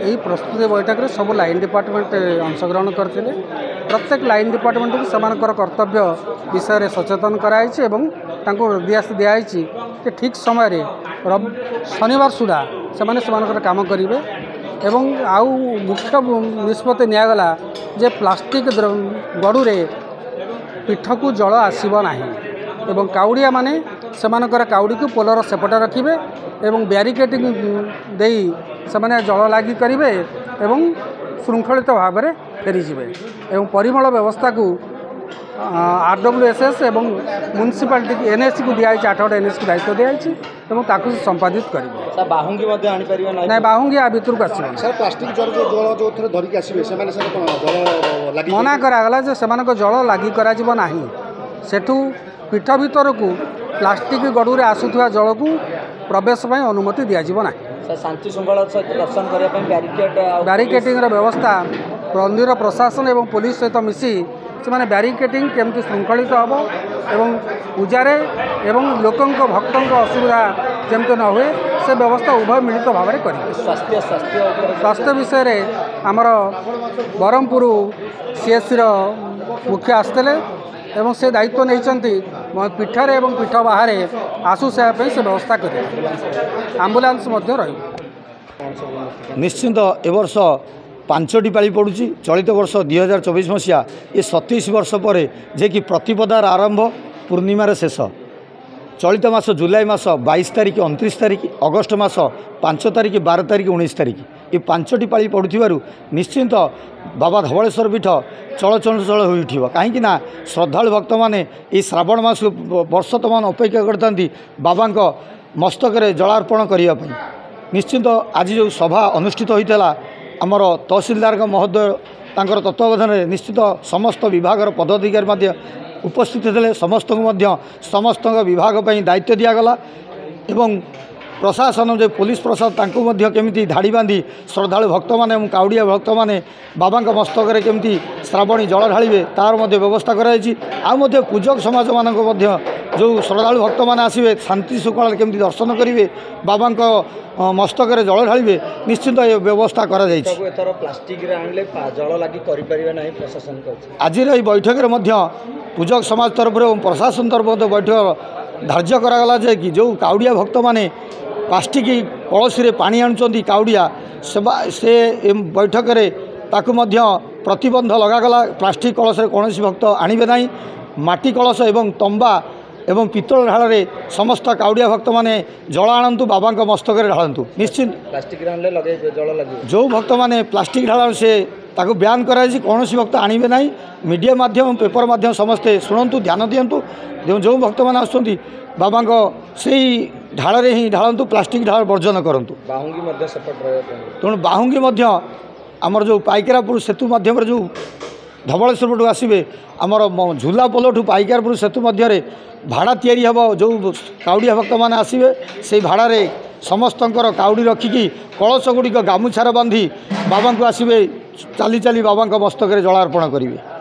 यही प्रस्तुति बैठक में सब लाइन डिपार्टमेंट अंशग्रहण करते। प्रत्येक लाइन डिपार्टमेंट को सेमानकर कर्तव्य विषय सचेतन कराई निर्देश दिखाई कि ठीक समय शनिवार सुधा से काम करेंगे। एवं आउ मुख्य निष्पत्ति निगला जे प्लास्टिक गड़ू पीठ को जल आसब ना एवं काउड़िया माने सेमानकर काउड़ी को पोलर सेपटे रखिए एवं ब्यारिकेडिंग दे से जल लागी करेंगे एवं श्रृंखलित भाव में फेरीजे एवं परिमल व्यवस्था को RWSS एवं म्युनिसिपालिटी NSC को दिखाई 8 NSC को दायित्व दिखाई संपादित करेंगे। बाहुंगी ना बाहुंगी आ भर को आस प्लास्टिक जल जो धरिक आसवे जल मना करागला जे सेमानक जल लागी करा नहीं सेठू पीठ भीतर को प्लास्टिक गड़ू आसुवा जल को प्रवेश अनुमति दिज्व ना। शांति श्रृंखला दर्शन करने ब्यारिकेडिंग व्यवस्था मंदिर प्रशासन एवं पुलिस सहित मिसी से ब्यारिकेडिंग केमती श्रृंखलित हम एवं पूजारे एवं लोकों भक्तों असुविधा जमती न हुए से व्यवस्था उभय मिलित भाव में करेंगे। स्वास्थ्य विषय में आमर ब्रह्मपुर CSC मुख्य आसते एवं से दायित्व नहीं पीठर एवं पीठ बाहर आसु से व्यवस्था करेंगे। आम्बुलांस निश्चिंत ए वर्ष 5टी पाली पड़ुची। चलित वर्ष 2024 मसीहा ये 27 वर्ष पर जे कि प्रतिपदार आरंभ पूर्णिमार शेष। चलित मास जुलाई मास 22 तारिख 29 तारिख अगस्ट मास 5 तारिख 12 तारिख 19 तारिख ये 5टी पाली पड़ुथिबारु निश्चिंत बाबा धवलेश्वर पीठ चलचंचल हो उठिब। कहीं श्रद्धालु भक्त मैंने ये श्रावण मास वर्ष तमान अपेक्षा करते बाबा मस्तक जलार्पण करने। निश्चिंत आज जो सभा अनुष्ठित होता आमर तहसीलदार महोदय तांकर तत्वावधान में निश्चित समस्त विभाग पदाधिकारी उपस्थित थे। समस्त विभाग दायित्व दिगला एवं प्रशासन जो पुलिस प्रशासन केमिति धाड़ी बांधी श्रद्धालु भक्त मैंने काउड़िया भक्त मैंने बाबा मस्तक केमिति श्रावणी जल ढालिबे तार व्यवस्था कराई। पूजक समाज मान जो श्रद्धालु भक्त मैंने आसवे शांति श्रृंखला केमिति दर्शन करेंगे बाबा मस्तक जल ढालिबे निश्चिंत ये व्यवस्था करा प्लास्टिक जल लगी प्रशासन आज बैठक में पूजक समाज तरफ प्रशासन तरफ बैठक धार्य करागला जे कि जो काउड़िया भक्त मैंने प्लास्टिक कलश पानी आणुचंती काउड़िया से बैठक में ताकू प्रतिबंध लगागला। प्लास्टिक कलश कौन भक्त आणवे ना। माटी कलश एवं तंबा एवं पितल ढाल समस्त काउड़िया भक्त मैंने जल आणतु बाबा मस्तक ढालतु। निश्चित प्लास्टिक जल लगे जो भक्त मैंने प्लास्टिक ढाल से ताकू ब्यान कराई कौन भक्त आणवे ना। मीडिया माध्यम पेपर माध्यम समस्ते शुणु ध्यान दिंतु जो भक्त मैंने आसुँच बाबा से ढाल ही ढालतु प्लास्टिक ढाल वर्जन करूँ। तेणु बाहुंगी आमर जो पाइकरापुर सेतु मध्यम जो धवलेश्वर पटू आसवे आमर झूला पोल ठू पाइकरापुर सेतु मध्य भाड़ा तैयारी हम जो काउड़िया भक्त मैंने आसवे से भाड़े समस्त काउड़ी रखिकी कलश गुड़िक गामुछार बांधी बाबा को आसवे चाली चाली बाबा मस्तक जलार्पण करेंगे।